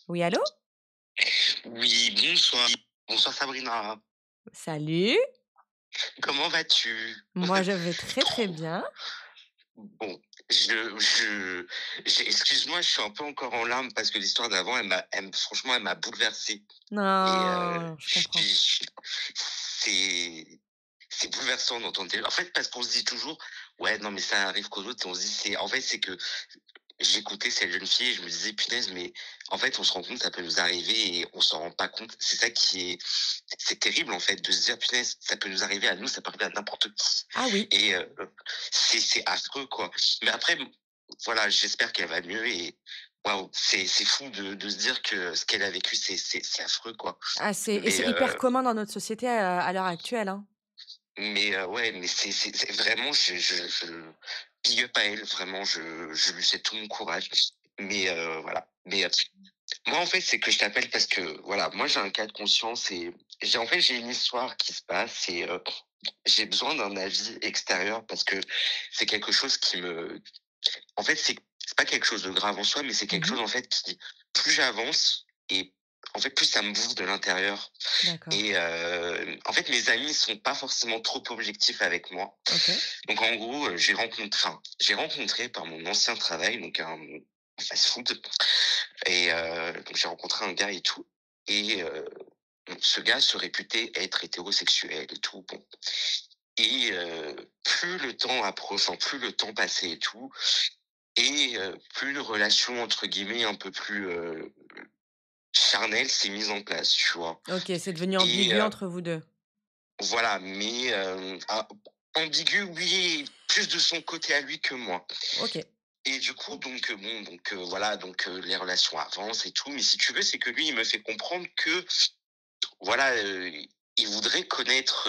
Oui, allô? Oui, bonsoir. Bonsoir Sabrina. Salut. Comment vas-tu? Moi, je vais très, très Trop bien. bon. Je, excuse-moi, je suis un peu encore en larmes parce que l'histoire d'avant, franchement, elle m'a bouleversé. Et Non, je comprends. c'est, c'est bouleversant d'entendre. En fait, parce qu'on se dit toujours, ouais, non, mais ça arrive qu'aux autres. On se dit, en fait, c'est que j'écoutais cette jeune fille et je me disais: «Punaise, mais en fait, on se rend compte, ça peut nous arriver et on s'en rend pas compte». C'est ça qui est c'est terrible, en fait, de se dire: «Punaise, ça peut nous arriver à nous, ça peut arriver à n'importe qui» Ah oui, et c'est affreux, quoi. Mais après, voilà, j'espère qu'elle va mieux et waouh, c'est fou de se dire que ce qu'elle a vécu, c'est affreux, quoi. ah, c'est Mais hyper commun dans notre société à l'heure actuelle, hein. ouais, mais c'est vraiment je big up à elle, vraiment, je lui souhaite tout mon courage. Mais voilà. Mais moi, en fait, c'est que je t'appelle parce que, voilà, moi, j'ai un cas de conscience et j'ai une histoire qui se passe et j'ai besoin d'un avis extérieur parce que c'est quelque chose qui me en fait, c'est pas quelque chose de grave en soi, mais c'est quelque Mmh. chose, en fait, qui plus j'avance et en fait, plus ça me bouffe de l'intérieur D'accord. et en fait, mes amis sont pas forcément trop objectifs avec moi. OK. Donc en gros, j'ai rencontré par mon ancien travail, donc un fast-food et donc j'ai rencontré un gars et tout et bon, ce gars se réputait être hétérosexuel et tout, bon et plus le temps approche, plus le temps passait et tout et plus une relation entre guillemets un peu plus, charnelle s'est mise en place, tu vois? OK, c'est devenu Et ambigu entre vous 2. voilà, mais ambigu, oui, plus de son côté à lui que moi. OK. Et du coup, donc bon, donc voilà, donc les relations avancent et tout, mais si tu veux, c'est que lui, il me fait comprendre que, voilà, il voudrait connaître,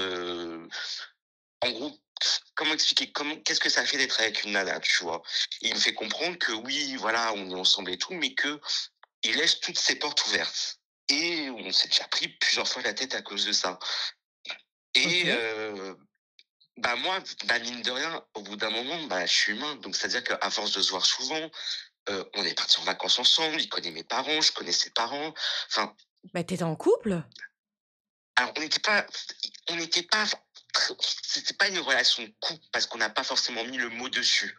en gros, comment expliquer? Qu'est-ce que ça fait d'être avec une nana, tu vois? Il me fait comprendre que oui, voilà, on est ensemble et tout, mais que il laisse toutes ses portes ouvertes et on s'est déjà pris plusieurs fois la tête à cause de ça et OK. bah, moi, bah, mine de rien, au bout d'un moment, bah, je suis humain, donc c'est-à-dire qu'à force de se voir souvent, on est partis en vacances ensemble, il connaît mes parents, je connais ses parents. Enfin, Bah, tu étais en couple? alors on n'était pas c'était pas une relation de couple parce qu'on n'a pas forcément mis le mot dessus.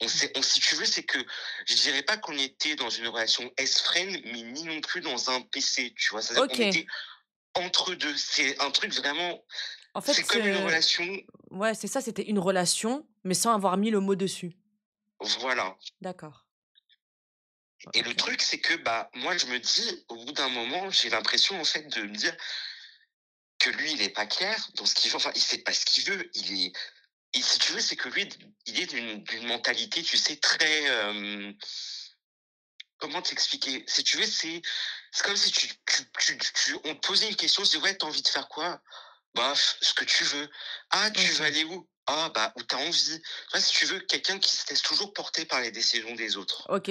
Si tu veux, c'est que je dirais pas qu'on était dans une relation S-friend, mais ni non plus dans un PC, tu vois? C'est-à-dire qu'on OK. était entre 2. C'est un truc vraiment En c'est fait, comme une relation ouais, c'est ça, c'était une relation, mais sans avoir mis le mot dessus. voilà. D'accord. Et le OK. truc, c'est que, bah, moi, je me dis, au bout d'un moment, j'ai l'impression, en fait, de me dire que lui, il est pas clair dans ce qu'il veut. Enfin, il sait pas ce qu'il veut. Et si tu veux, c'est que lui, il est d'une mentalité, tu sais, très, comment t'expliquer? Si tu veux, c'est comme si on te posait une question, je dis, ouais, t'as envie de faire quoi? Bah, ce que tu veux. Ah, tu veux OK. aller où? Ah, bah, où t'as envie. Tu vois, si tu veux, quelqu'un qui se laisse toujours porter par les décisions des autres. OK.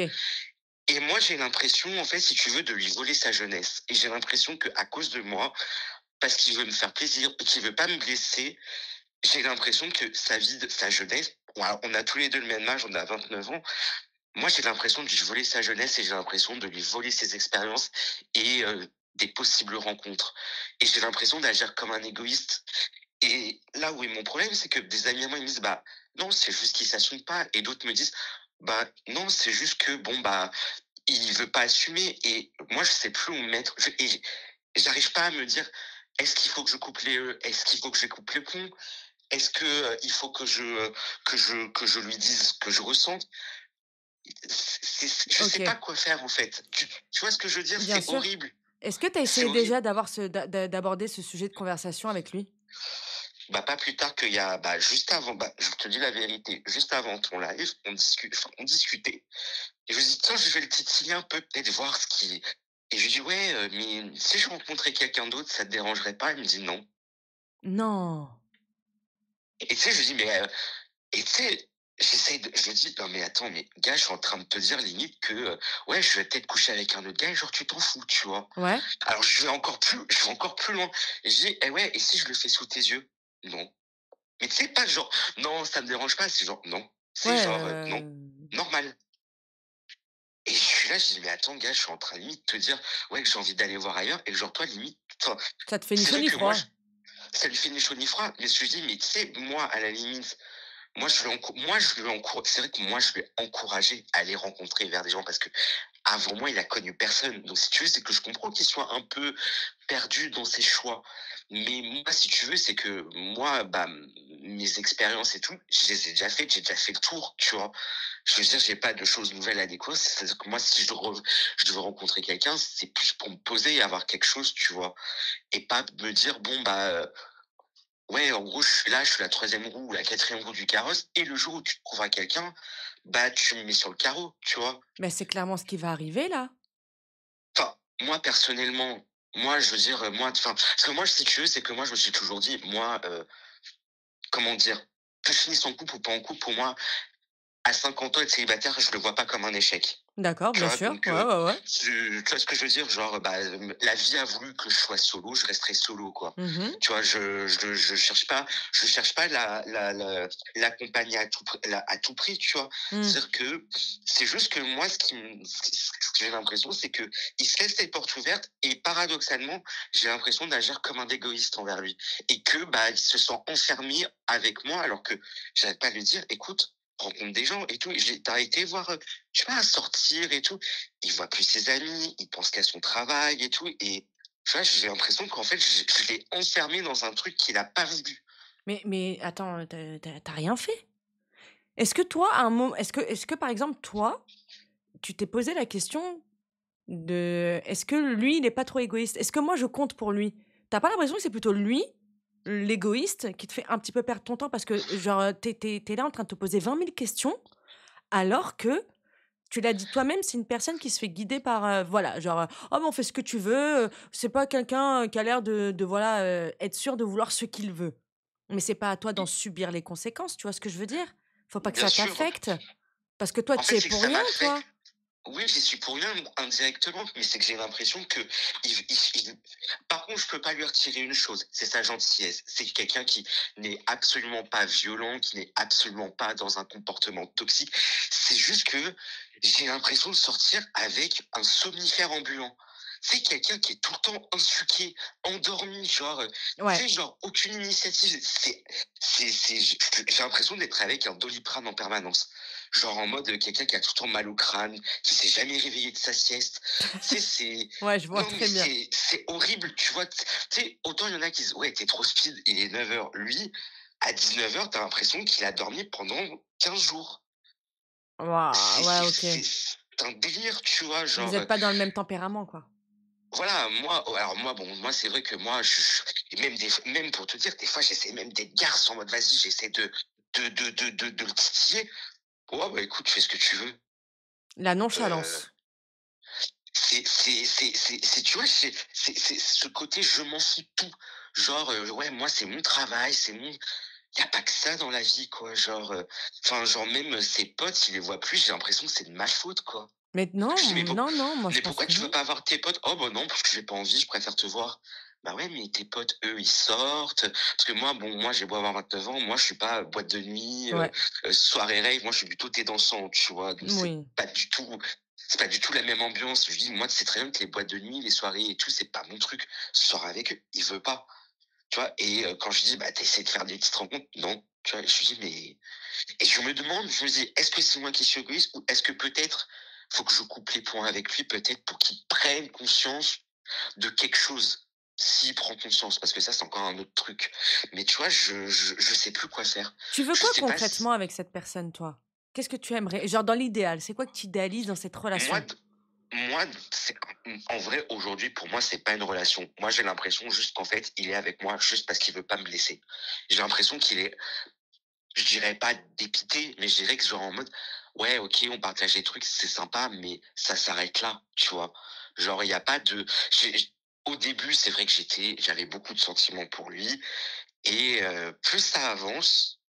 Et moi, j'ai l'impression, en fait, si tu veux, de lui voler sa jeunesse. Et j'ai l'impression que à cause de moi, parce qu'il veut me faire plaisir et qu'il veut pas me blesser, j'ai l'impression que sa vie, sa jeunesse, bon, alors, on a tous les deux le même âge, on a 29 ans. Moi, j'ai l'impression de lui voler sa jeunesse et j'ai l'impression de lui voler ses expériences et des possibles rencontres. Et j'ai l'impression d'agir comme un égoïste. Et là où est mon problème, c'est que des amis à moi, ils me disent, bah, non, c'est juste qu'il s'assume pas. Et d'autres me disent, bah, non, c'est juste que, bon, bah, il veut pas assumer et moi je sais plus où me mettre. J'arrive pas à me dire: «Est-ce qu'il faut que je coupe les E? Est-ce qu'il faut que je coupe le pont? Est-ce que, il faut que je lui dise ce que je ressens?» Je sais pas OK. quoi faire en fait. Tu vois ce que je veux dire? Bien C'est sûr. horrible, Est-ce que tu as c'est essayé horrible. déjà d'avoir ce d'aborder ce sujet de conversation avec lui? Bah, pas plus tard qu'il y a bah, juste avant, bah, je te dis la vérité, juste avant ton live, on discutait et je lui dis: «Tiens, je vais le titiller un peu, peut-être voir ce qui» et je lui dis: «Ouais, mais si je rencontrais quelqu'un d'autre, ça te dérangerait pas?» Il me dit: «Non». Non. Et tu sais, je lui dis: «Mais» et tu sais, je lui dis: «Non mais attends, mais gars, je suis en train de te dire limite que, ouais, je vais peut-être coucher avec un autre gars et genre tu t'en fous», tu vois? Ouais? Alors je vais encore plus loin. Et je dis: «Eh ouais, et si je le fais sous tes yeux?» «Non». Mais tu sais, pas genre: «Non, ça me dérange pas», c'est genre: «Non». C'est Ouais, genre, non, normal. Et suis là, je dis: «Mais attends gars, je suis en train limite de te dire, ouais, que j'ai envie d'aller voir ailleurs et que genre toi limite» enfin, Ça te fait ni c'est chaud vrai ni que moi, froid. ça lui fait ni chaud ni froid, mais ce que je dis: «Mais tu sais, moi, à la limite, moi, je lui encoura c'est vrai que moi, je vais encourager à aller rencontrer vers des gens parce que avant moi, il a connu personne. Donc, si tu veux, c'est que je comprends qu'il soit un peu perdu dans ses choix. Mais moi, si tu veux, c'est que moi, bah, mes expériences et tout, je les ai déjà faites, j'ai déjà fait le tour, tu vois. Je veux dire, j'ai pas de choses nouvelles à découvrir. C'est-à-dire que moi, si je devais rencontrer quelqu'un, c'est plus pour me poser et avoir quelque chose, tu vois. Et pas me dire, bon, bah, ouais, en gros, je suis là, je suis la troisième roue ou la quatrième roue du carrosse. Et le jour où tu trouveras quelqu'un, bah, tu me mets sur le carreau, tu vois. Mais c'est clairement ce qui va arriver là. Enfin, moi personnellement, moi je veux dire, moi enfin, parce que moi si tu veux, c'est que moi je me suis toujours dit, moi, comment dire? Que je finisse en couple ou pas en couple, pour moi, à 50 ans être célibataire, je le vois pas comme un échec. D'accord, Tu bien vois? sûr. Donc, Ouais, ouais, ouais. tu vois ce que je veux dire? Genre, bah, la vie a voulu que je sois solo, je resterai solo, quoi. Mmh. Tu vois? Je cherche pas l'accompagner à tout prix, tu vois? Mmh. C'est-à-dire que c'est juste que moi, ce que j'ai l'impression, c'est que il se laisse les portes ouvertes et paradoxalement, j'ai l'impression d'agir comme un égoïste envers lui et que, bah, il se sent enfermé avec moi alors que j'arrête pas de lui dire: «Écoute, rencontre des gens et tout». Tu été voir, je sais pas, sortir et tout. Il voit plus ses amis, il pense qu'à son travail et tout. Et tu vois, j'ai l'impression qu'en fait, je l'ai enfermé dans un truc qu'il a pas voulu. Mais attends, tu as rien fait? Est-ce que toi, à un moment, est-ce que par exemple, toi, tu t'es posé la question de est-ce que lui, il est pas trop égoïste? Est-ce que moi, je compte pour lui? T'as pas l'impression que c'est plutôt lui, l'égoïste, qui te fait un petit peu perdre ton temps parce que genre, tu es là en train de te poser 20 000 questions, alors que tu l'as dit toi-même, c'est une personne qui se fait guider par, voilà, genre, «Oh, mais on fait ce que tu veux», c'est pas quelqu'un, qui a l'air de voilà, être sûr de vouloir ce qu'il veut. Mais c'est pas à toi d'en I subir les conséquences, tu vois ce que je veux dire? Faut pas que Bien ça sûr. t'affecte, parce que toi, En tu fait, y es c'est que pour ça rien, m'affecte. toi. Oui, j'y suis pour rien indirectement, mais c'est que j'ai l'impression que par contre, je peux pas lui retirer une chose, c'est sa gentillesse. C'est quelqu'un qui n'est absolument pas violent, qui n'est absolument pas dans un comportement toxique. C'est juste que j'ai l'impression de sortir avec un somnifère ambulant. C'est quelqu'un qui est tout le temps insuqué, endormi, genre, tu Ouais. sais, genre aucune initiative. J'ai l'impression d'être avec un Doliprane en permanence. Genre en mode quelqu'un qui a tout le temps mal au crâne, qui s'est jamais réveillé de sa sieste. Tu sais, c'est Ouais, je vois non mais très bien. c'est horrible, tu vois? Tu sais, autant il y en a qui disent: «Ouais, tu trop speed, il est 9 heures. Lui, à 19 heures, t'as l'impression qu'il a dormi pendant 15 jours. Waouh, ouais, OK. C'est un délire, tu vois? Vous Genre, êtes pas dans le même tempérament, quoi. voilà, moi, bon, moi, c'est vrai que moi, et même pour te dire, des fois, j'essaie même d'être garce en mode: «Vas-y», j'essaie de le titiller. «Ouais, bah, écoute, fais ce que tu veux». La Heu nonchalance. tu vois, c'est ce côté je m'en fous de tout. Genre, ouais, moi, c'est mon travail, c'est mon il y a pas que ça dans la vie, quoi. Genre, enfin, genre même, ses potes, il les voit plus, j'ai l'impression que c'est de ma faute, quoi. Mais non, Je dis: non, non, moi je mais pense pourquoi que tu veux non. pas voir tes potes?» «Oh bah non, parce que j'ai pas envie, je préfère te voir». Bah ouais, mais tes potes, eux, ils sortent. Parce que moi, bon, moi, j'ai beau avoir 29 ans, moi, je suis pas boîte de nuit, Ouais, soirée rave, moi, je suis plutôt thé dansant, tu vois? Donc oui. c'est pas du tout la même ambiance. Je lui dis: «Moi, tu sais très bien que les boîtes de nuit, les soirées et tout, c'est pas mon truc. Sors avec eux». Il veut pas, tu vois? Et quand je lui dis: «Bah, tu de faire des petites rencontres». Non, tu vois? Je lui dis: «Mais» et je me dis: «Est-ce que c'est moi qui suis égoïste ou est-ce que peut-être faut que je coupe les points avec lui peut-être pour qu'il prenne conscience de quelque chose?» S'il prend conscience, parce que ça, c'est encore un autre truc. Mais tu vois, je sais plus quoi faire. Tu veux Je quoi sais pas si concrètement avec cette personne, toi? Qu'est-ce que tu aimerais? Genre dans l'idéal, c'est quoi que tu idéalises dans cette moi relation? moi, c'est en vrai, aujourd'hui, pour moi, c'est pas une relation. Moi, j'ai l'impression juste qu'en fait, il est avec moi juste parce qu'il veut pas me blesser. J'ai l'impression qu'il est, je dirais pas dépité, mais je dirais que genre en mode, ouais, OK, on partage des trucs, c'est sympa, mais ça s'arrête là, tu vois? Genre, il y a pas de au début, c'est vrai que j'avais beaucoup de sentiments pour lui et plus ça avance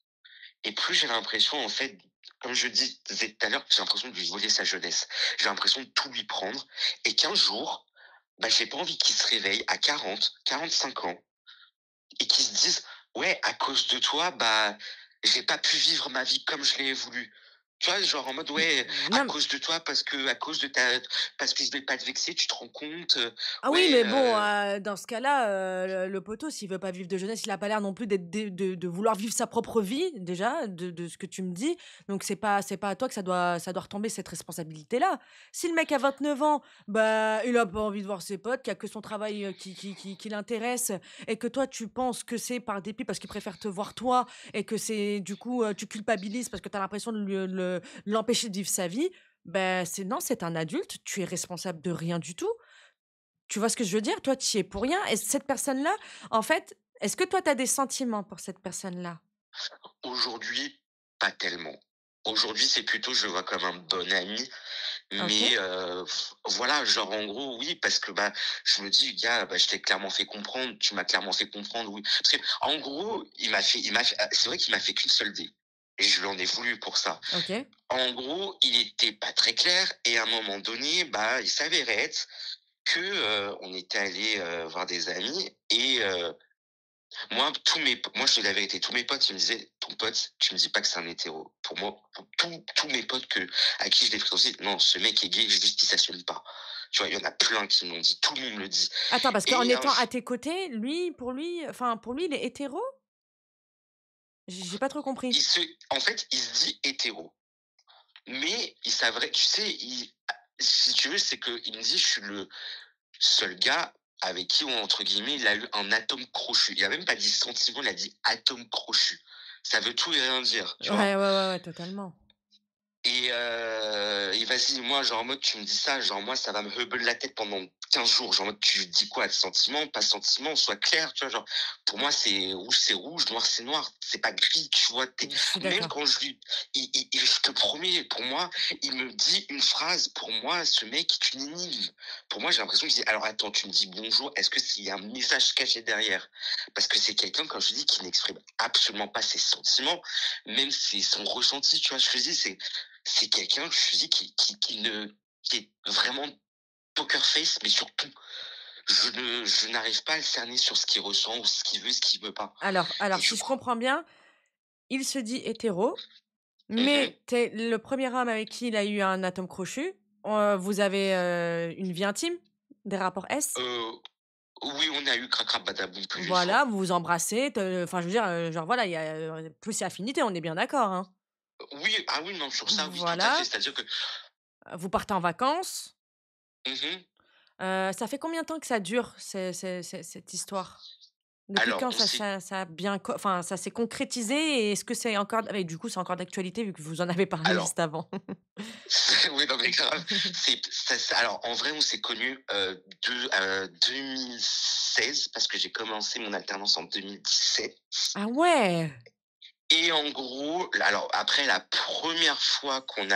et plus j'ai l'impression, en fait, comme je disais tout à l'heure, j'ai l'impression de lui voler sa jeunesse. J'ai l'impression de tout lui prendre et qu'un jour, bah, j'ai pas envie qu'il se réveille à 40, 45 ans et qu'il se dise: «Ouais, à cause de toi, bah, j'ai pas pu vivre ma vie comme je l'ai voulu». Tu vois, genre en mode, N ouais, à non. cause de toi, parce que je vais pas te vexer, tu te rends compte? Ah oui, Ouais, mais bon, dans ce cas-là, le poteau, s'il veut pas vivre de jeunesse, il a pas l'air non plus d'être de vouloir vivre sa propre vie déjà, de ce que tu me dis. Donc c'est pas à toi que ça doit retomber cette responsabilité-là. Si le mec a 29 ans, bah, il a pas envie de voir ses potes, qu'il y a que son travail, qui l'intéresse et que toi tu penses que c'est par dépit parce qu'il préfère te voir toi et que c'est du coup, tu culpabilises parce que tu as l'impression de l'empêcher de vivre sa vie, ben c'est non, c'est un adulte, tu es responsable de rien du tout. Tu vois ce que je veux dire? Toi, tu y es pour rien et cette personne-là, en fait, est-ce que toi, tu as des sentiments pour cette personne-là? aujourd'hui, pas tellement. Aujourd'hui, c'est plutôt je le vois comme un bon ami, OK. mais voilà, genre en gros, oui, parce que, bah, je me dis: «Gars, bah, je t'ai clairement fait comprendre, tu m'as clairement fait comprendre, oui». Parce que en gros, il m'a fait c'est vrai qu'il m'a fait qu'une seule dé et je lui en ai voulu pour ça. OK. En gros, il était pas très clair et à un moment donné, bah, il s'avérait être que, on était allé voir des amis et moi, je te dis la vérité, tous mes potes, ils me disaient: «Ton pote, tu me dis pas que c'est un hétéro». Pour moi, pour tous mes potes à qui je l'ai fréquenté: «Non, ce mec est gay, juste il s'assume pas». Tu vois? Il y en a plein qui me l'ont dit, tout le monde me le dit Attends, parce qu'en et un étant à j tes côtés, pour lui, il est hétéro? J'ai pas trop compris. il se en fait, il se dit hétéro, mais il s'avérait tu sais, si tu veux, c'est qu'il me dit: «Je suis le seul gars avec qui, entre guillemets, il a eu un atome crochu». Il a même pas dit sentiment, il a dit atome crochu. Ça veut tout et rien dire, tu vois? Ouais, ouais, ouais, ouais, totalement. Et vas-y, moi, genre en mode, tu me dis ça, genre moi, ça va me hubble la tête pendant 15 jours. Genre en mode, tu dis quoi? Sentiment, pas sentiment, sois clair, tu vois? Genre, pour moi, c'est rouge, noir, c'est noir. C'est pas gris, tu vois? Je suis Même d'accord. quand je te promets, pour moi, il me dit une phrase. Pour moi, ce mec est une énigme. Pour moi, j'ai l'impression qu'il dit, alors attends, tu me dis bonjour, est-ce que s'il y a un message caché derrière? Parce que c'est quelqu'un, comme je te dis, qui n'exprime absolument pas ses sentiments, même son ressenti, tu vois? Je te dis, c'est quelqu'un, je te dis, qui est vraiment poker face, mais sur tout. Je n'arrive pas à le cerner sur ce qu'il ressent ou ce qu'il veut pas. Alors Et du si je coup, comprends bien, il se dit hétéro, mmh mais tu es le premier homme avec qui il a eu un atome crochu. Vous avez, une vie intime? Des rapports S? oui, on a eu cracra badaboum plus d'une Voilà, fois. vous vous embrassez, enfin je veux dire, genre voilà, il y a, plus et affinité, on est bien d'accord, hein? Oui, ah oui, non, sur ça, oui, tout à fait. Voilà, C'est-à-dire que vous partez en vacances. mmh Ça fait combien de temps que ça dure cette histoire? Depuis alors quand on s'est ça a bien co enfin ça s'est concrétisé et est-ce que c'est encore et du coup c'est encore d'actualité vu que vous en avez parlé alors juste avant? oui, non, mais grave, alors en vrai, on s'est connus, 2016 parce que j'ai commencé mon alternance en 2017. Ah ouais! Et en gros, alors après la première fois qu'on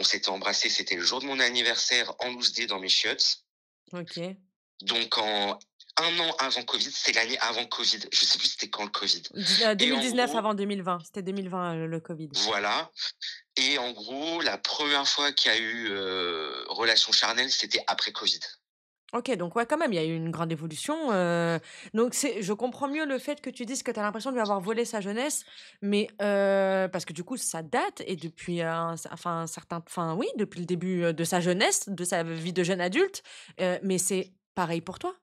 s'était embrassé, c'était le jour de mon anniversaire en loose day dans mes chiottes. OK. Donc en un an avant covid, c'est l'année avant covid. Je sais plus c'était quand le covid. Et en 2019 gros, avant 2020, c'était 2020, le covid. voilà. Et en gros, la première fois qu'il y a eu, relation charnelle, c'était après covid. OK, donc ouais, quand même, il y a eu une grande évolution, donc je comprends mieux le fait que tu dises que tu as l'impression de lui avoir volé sa jeunesse, mais parce que du coup, ça date et depuis un certain enfin oui, depuis le début, de sa jeunesse, de sa vie de jeune adulte, mais c'est pareil pour toi?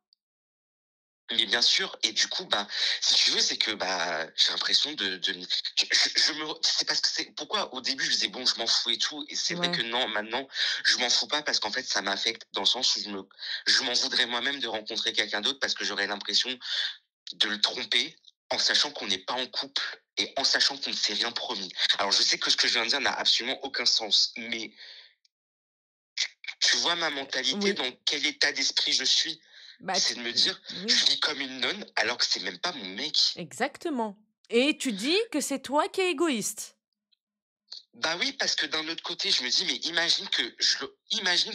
Mais bien sûr, et du coup, bah, si tu veux, c'est que, bah, j'ai l'impression je me c'est parce que c'est pourquoi au début je disais: «Bon, je m'en fous et tout», et c'est vrai Ouais. que non, maintenant, je m'en fous pas parce qu'en fait, ça m'affecte dans le sens où je m'en voudrais moi-même de rencontrer quelqu'un d'autre parce que j'aurais l'impression de le tromper en sachant qu'on n'est pas en couple et en sachant qu'on ne s'est rien promis. Alors je sais que ce que je viens de dire n'a absolument aucun sens, mais tu vois ma mentalité, Oui, dans quel état d'esprit je suis? bah, C'est de me dire: oui, «Je vis comme une nonne», alors que c'est même pas mon mec. exactement et tu dis que c'est toi qui es égoïste? Bah oui, parce que d'un autre côté, je me dis: «Mais imagine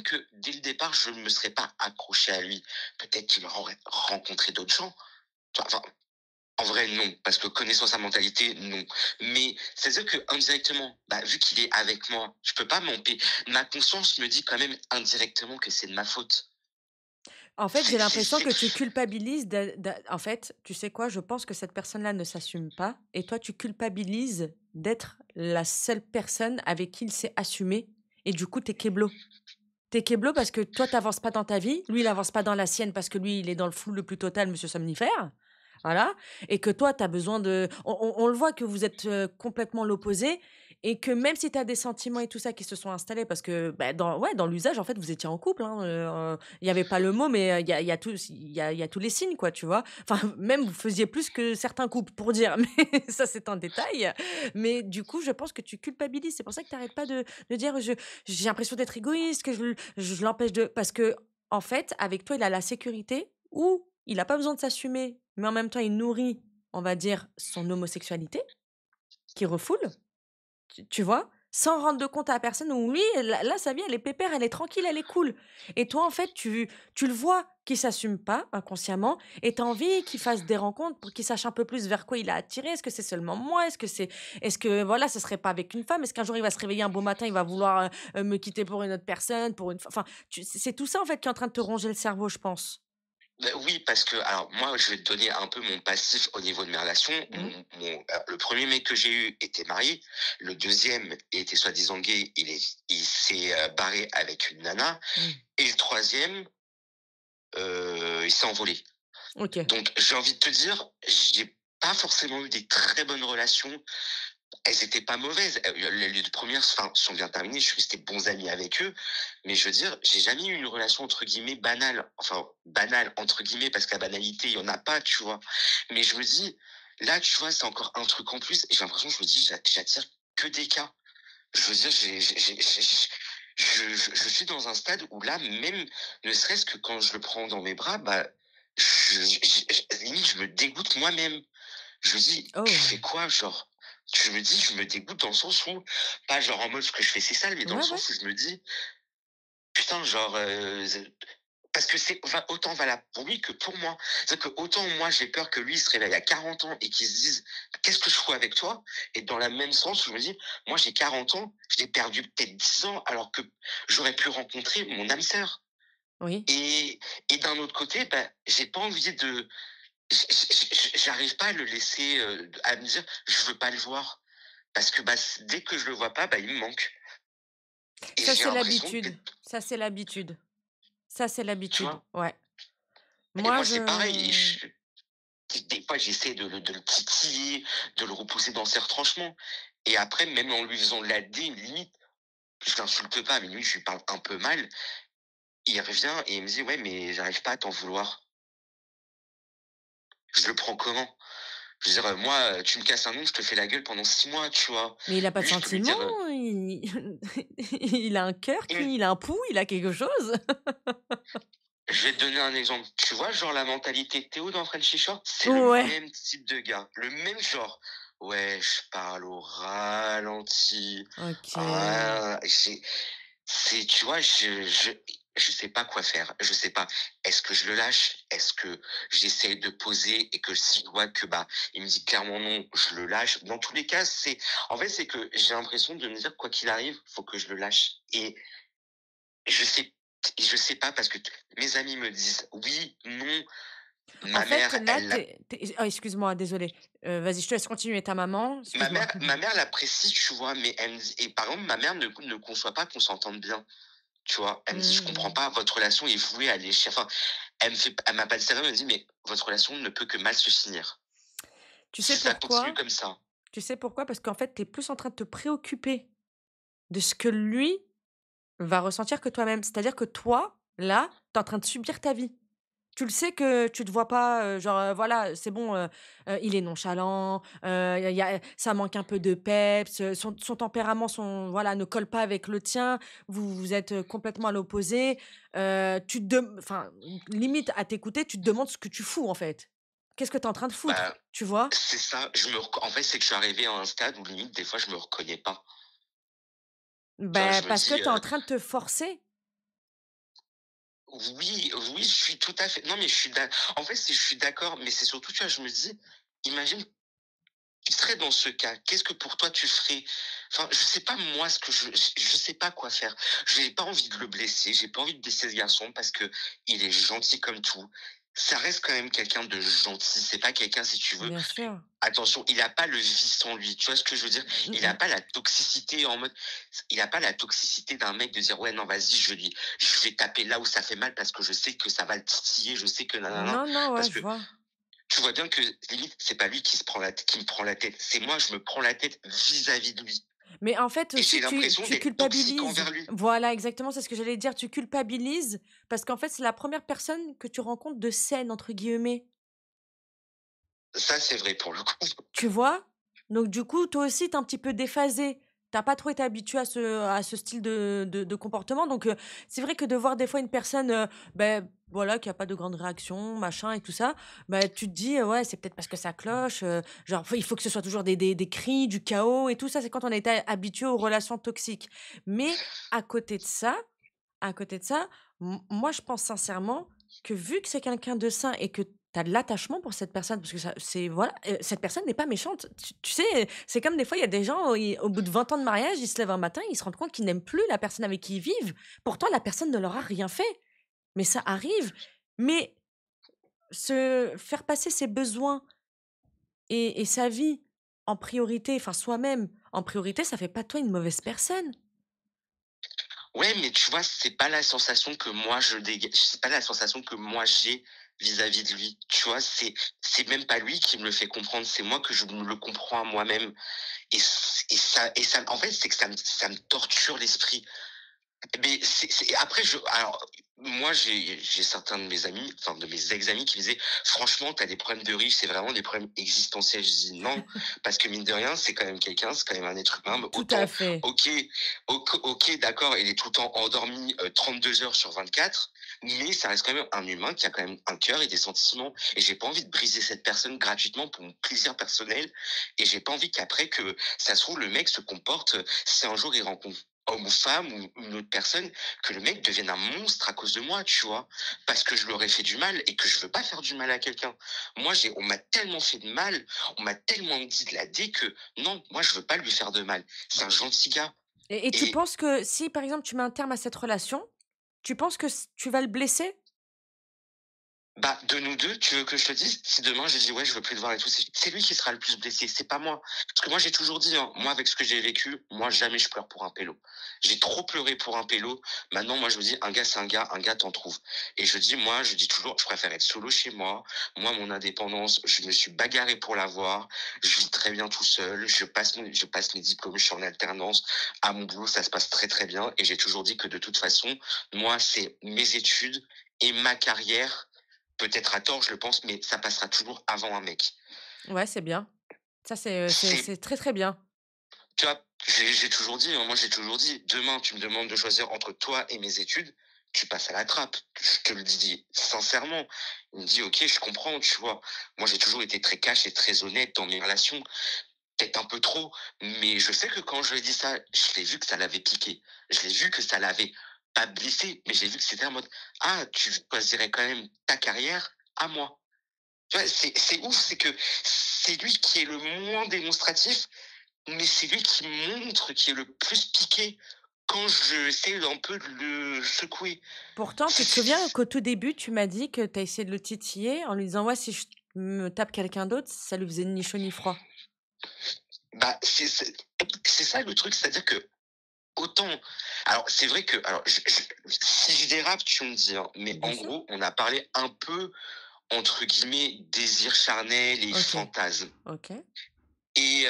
que dès le départ, je ne me serais pas accroché à lui. Peut-être qu'il aurait rencontré d'autres gens». Tu vois? Enfin, en vrai, non, parce que connaissant sa mentalité, non. Mais c'est-à-dire qu'indirectement, bah, vu qu'il est avec moi, je peux pas ma conscience me dit quand même indirectement que c'est de ma faute. En fait, j'ai l'impression que tu culpabilises en fait, tu sais quoi? Je pense que cette personne-là ne s'assume pas et toi, tu culpabilises d'être la seule personne avec qui il s'est assumé et du coup, tu es kéblo. Tu es kéblo parce que toi, tu avances pas dans ta vie, lui, il avance pas dans la sienne parce que lui, il est dans le flou le plus total, monsieur somnifère. Voilà, et que toi, tu as besoin de on le voit que vous êtes, complètement l'opposé et que même si tu as des sentiments et tout ça qui se sont installés parce que, bah, dans ouais, dans l'usage, en fait, vous étiez en couple, hein, il y avait pas le mot, mais, il y a tous les signes, quoi, tu vois? Enfin, même vous faisiez plus que certains couples pour dire, mais ça, c'est un détail. Mais du coup, je pense que tu culpabilises. C'est pour ça que tu arrêtes pas de dire: J'ai l'impression d'être égoïste, que je l'empêche de» parce que en fait, avec toi, il a la sécurité où il a pas besoin de s'assumer, mais en même temps, il nourrit, on va dire, son homosexualité, qu'il refoule, tu vois? Sans rendre de compte à la personne où lui, là, sa vie, elle est pépère, elle est tranquille, elle est cool. Et toi, en fait, tu le vois qu'il s'assume pas inconsciemment et tu as envie qu'il fasse des rencontres pour qu'il sache un peu plus vers quoi il a attiré. Est-ce que c'est seulement moi? Est-ce que voilà, ce serait pas avec une femme? Est-ce qu'un jour il va se réveiller un beau matin, il va vouloir, me quitter pour une autre personne, pour une enfin, c'est tout ça, en fait, qui est en train de te ronger le cerveau, je pense. Bah, oui, parce que alors moi, je vais te donner un peu mon passif au niveau de mes relations. Mmh. Le 1er mec que j'ai eu était marié, le deuxième était soi-disant gay, il s'est, barré avec une nana Mmh. et le troisième, il s'est envolé. OK. Donc j'ai envie de te dire, j'ai pas forcément eu des très bonnes relations. Elles étaient pas mauvaises. Les 2 premières, enfin, sont bien terminées. Je suis resté bons amis avec eux. Mais je veux dire, j'ai jamais eu une relation entre guillemets «banale». Enfin, «banale» entre guillemets, parce que la banalité, il y en a pas, tu vois? Mais je me dis, là, tu vois, c'est encore un truc en plus et j'ai l'impression, je me dis: «J'attire que des cas». Je veux dire, je suis dans un stade où là, même ne serait-ce que quand je le prends dans mes bras, bah, limite, je me dégoûte moi-même. Je me dis: «Tu Oh! fais quoi?» genre, je me dis, je me dégoûte dans le sens où, pas genre en mode ce que je fais c'est sale, mais dans le Ouais, ouais. sens où je me dis: «Putain, genre, parce que c'est autant valable pour lui que pour moi. C'est-à-dire que autant moi j'ai peur que lui il se réveille à 40 ans et qu'il se dise: «Qu'est-ce que je fous avec toi?» et dans la même sens où je me dis: «Moi j'ai 40 ans, j'ai perdu peut-être 10 ans alors que j'aurais pu rencontrer mon âme sœur» Oui. et d'un autre côté, bah, j'ai pas envie de j'arrive pas à le laisser, à me dire: «Je veux pas le voir» parce que, bah, dès que je le vois pas, bah, il me manque et Ça, j'ai c'est l'impression l'habitude. d'être Ça, c'est l'habitude. Ça, c'est tu l'habitude. vois? Ouais. Et Moi, moi c'est pareil et je des fois j'essaie de le titiller, de le repousser dans ses retranchements et après même en lui faisant de la dé, limite, je l'insulte pas, mais limite je lui parle un peu mal, il revient et il me dit: «Ouais, mais j'arrive pas à t'en vouloir». Je le prends comment? Je veux dire, moi, tu me casses un ongle, je te fais la gueule pendant 6 mois, tu vois? mais il a pas de Lui, je peux lui sentiments, dire, il il a un cœur il me il a un pouls, il a quelque chose. Je vais te donner un exemple. Tu vois, genre la mentalité de Théo dans Frenchy Short, c'est le Ouais. même type de gars, le même genre. Ouais, je parle au ralenti. OK. Ah, tu vois, je sais pas quoi faire. Je sais pas. Est-ce que je le lâche? Est-ce que j'essaie de poser et que si je vois que, bah, il me dit clairement non, je le lâche. Dans tous les cas, en fait, c'est que j'ai l'impression de me dire, quoi qu'il arrive, faut que je le lâche. Et je sais je sais pas parce que mes amis me disent: «Oui, non». En Ma fait, mère, là, elle l'a tu oh, excuse-moi, désolée. Vas-y, je te laisse continuer. Ta maman, excuse-moi. ma mère l'apprécie, tu vois? Mais elle me dit et par exemple, ma mère ne conçoit pas qu'on s'entende bien, tu vois? Elle me dit: «Je comprends Mmh. pas, votre relation est vouée à l'échec». Enfin, elle m'a pas dit ça, elle me dit: «Mais votre relation ne peut que mal se finir, Tu sais si ça continue pourquoi? comme ça». Tu sais pourquoi? Parce qu'en fait, tu es plus en train de te préoccuper de ce que lui va ressentir que toi-même. C'est-à-dire que toi, là, tu es en train de subir ta vie. Tu le sais que tu te vois pas, genre, voilà, c'est bon, il est nonchalant, ça manque un peu de peps, son tempérament voilà, ne colle pas avec le tien. Vous êtes, complètement à l'opposé. Tu te dem enfin, limite à t'écouter, tu te demandes ce que tu fous, en fait. Qu'est-ce que tu es en train de foutre? Bah, Tu vois? c'est ça, en fait, c'est que je suis arrivé à un stade où limite, des fois, je me reconnais pas. Tu vois? Ben Je me parce que dis, tu es en train de te forcer. Oui, oui, je suis tout à fait en fait, je suis d'accord, mais c'est surtout, tu vois, je me dis: «Imagine, tu serais toi, dans ce cas, qu'est-ce que pour toi tu ferais? Enfin, je sais pas moi ce que je sais pas quoi faire. J'ai pas envie de le blesser, j'ai pas envie de blesser ce garçon parce que il est gentil comme tout. Ça reste quand même quelqu'un de gentil, c'est pas quelqu'un, si tu veux, Bien sûr. attention, il a pas le vice en lui, tu vois ce que je veux dire? Mmh Il a mh. pas la toxicité en mode il a pas la toxicité d'un mec de dire: «Ouais, non, vas-y, je vais taper là où ça fait mal parce que je sais que ça va le titiller, je sais que nanana». Non, non, ouais, Parce je que vois. tu vois bien que limite, c'est pas lui qui me prend la tête, c'est moi, je me prends la tête vis-à-vis de lui Mais en fait et j'ai aussi l'impression tu d'être toxique culpabilises. envers lui. Voilà, exactement, c'est ce que j'allais dire. Tu culpabilises parce qu'en fait, c'est la première personne que tu rencontres de «saine» entre guillemets. Ça, c'est vrai pour le coup. Tu vois? Donc du coup, toi aussi, tu es un petit peu déphasé. Tu as pas trop été habitué à ce style de comportement donc c'est vrai que de voir des fois une personne, voilà, qui a pas de grandes réactions, machin et tout ça, tu te dis: «Ouais, c'est peut-être parce que ça cloche», genre, il faut que ce soit toujours des cris, du chaos et tout ça, c'est quand on a été habitué aux relations toxiques. Mais à côté de ça à côté de ça, moi, je pense sincèrement que vu que c'est quelqu'un de sain et que tu as de l'attachement pour cette personne, parce que ça c'est voilà, cette personne n'est pas méchante. Tu sais, c'est comme des fois, il y a des gens, ils au bout de 20 ans de mariage, ils se lèvent un matin, ils se rendent compte qu'ils n'aiment plus la personne avec qui ils vivent. Pourtant, la personne ne leur a rien fait. Mais ça arrive. Mais se faire passer ses besoins et sa vie en priorité, enfin soi-même en priorité, ça fait pas de toi une mauvaise personne. Ouais, mais tu vois, c'est pas la sensation que moi je dégage, c'est pas la sensation que moi j'ai vis-à-vis de lui. Tu vois, c'est même pas lui qui me le fait comprendre, c'est moi que je me le comprends à moi-même et ça en fait, c'est que ça me torture l'esprit. Mais après alors moi j'ai certains de mes amis, enfin de mes ex-amis qui me disaient: «Franchement, tu as des problèmes de riches, c'est vraiment des problèmes existentiels». Je dis: «Non, parce que mine de rien, c'est quand même quelqu'un, c'est quand même un être humain, Tout à autant fait. OK, OK, d'accord, il est tout le temps endormi, 32 heures sur 24, mais ça reste quand même un humain qui a quand même un cœur et des sentiments et j'ai pas envie de briser cette personne gratuitement pour mon plaisir personnel et j'ai pas envie qu'après que ça se trouve le mec se comporte, si un jour il rencontre homme ou femme ou une autre personne, que le mec devienne un monstre à cause de moi, tu vois? Parce que je leur ai fait du mal et que je veux pas faire du mal à quelqu'un. Moi, on m'a tellement fait de mal, on m'a tellement dit de la dé que non, moi, je veux pas lui faire de mal. C'est un gentil gars. Et tu Et penses que si, par exemple, tu mets un terme à cette relation, tu penses que tu vas le blesser? bah, de nous 2, tu veux que je te dise? Si demain je dis: «Ouais, je veux plus te voir et tout», c'est lui qui sera le plus blessé, c'est pas moi. Parce que moi, j'ai toujours dit, hein, moi, avec ce que j'ai vécu, moi, jamais je pleure pour un pélo. J'ai trop pleuré pour un pélo. Maintenant, moi, je me dis: «Un gars, c'est un gars, tu trouves». Et je dis, moi, je dis toujours: «Je préfère être solo chez moi». Moi, mon indépendance, je me suis bagarré pour l'avoir. Je vis très bien tout seul. Je passe mes diplômes, je suis en alternance. À mon boulot, ça se passe très, très bien et j'ai toujours dit que de toute façon, moi, c'est mes études et ma carrière. Peut-être à tort, je le pense, mais ça passera toujours avant un mec. Ouais, c'est bien. Ça, C'est c'est très, très bien. tu vois? J'ai toujours dit, hein, moi j'ai toujours dit: «Demain, tu me demandes de choisir entre toi et mes études, tu passes à la trappe». Je te le dis sincèrement. Il me dit: «OK, je comprends», tu vois? Moi, j'ai toujours été très cash et très honnête dans mes relations, peut-être un peu trop, mais je sais que quand je lui ai dit ça, je l'ai vu que ça l'avait piqué. Je l'ai vu que ça l'avait pas blessé, mais j'ai vu que c'était en mode: «Ah, tu choisirais quand même ta carrière à moi». Tu vois, c'est ouf, c'est que c'est lui qui est le moins démonstratif, mais c'est lui qui montre, qui est le plus piqué quand j'essaie un peu de le secouer. Pourtant, C'est tu te souviens qu'au tout début, tu m'as dit que tu as essayé de le titiller en lui disant: «Ouais, si je me tape quelqu'un d'autre, ça lui faisait ni chaud ni froid». bah, c'est ça le truc, c'est-à-dire que autant alors c'est vrai que alors si je dérape, tu me dis, hein, mais Bien en sûr. gros, on a parlé un peu entre guillemets «désir charnel» et OK. fantasme OK. et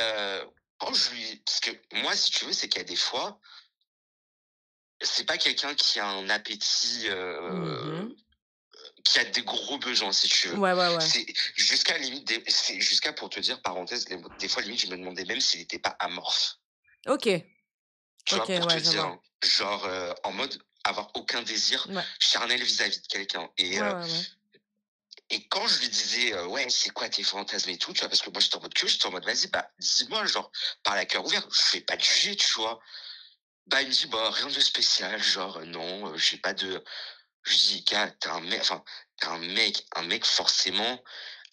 quand je lui parce que moi, si tu veux, c'est qu'il y a des fois, c'est pas quelqu'un qui a un appétit, Mmh. qui a des gros besoins, si tu veux. Ouais, ouais, ouais. C'est jusqu'à limite c'est jusqu'à pour te dire, parenthèse, des fois limite, je me demandais même s'il était pas amorphe. OK. Tu OK, vois? Pour te ouais, je dire, vois. hein, genre, en mode avoir aucun désir Ouais. charnel vis-à-vis de quelqu'un Ouais, ouais, ouais. et quand je lui disais, «Ouais, c'est quoi tes fantasmes et tout?» tu vois? Parce que moi, j'étais en mode curieux, j'étais en mode: «Vas-y, bah, dis-moi, genre, parle à cœur ouvert, je vais pas te juger», tu vois? Bah, il me dit: «Bah, rien de spécial, genre, non, j'ai pas de». Je dis: «Gars, tu un mec, enfin, tu un mec forcément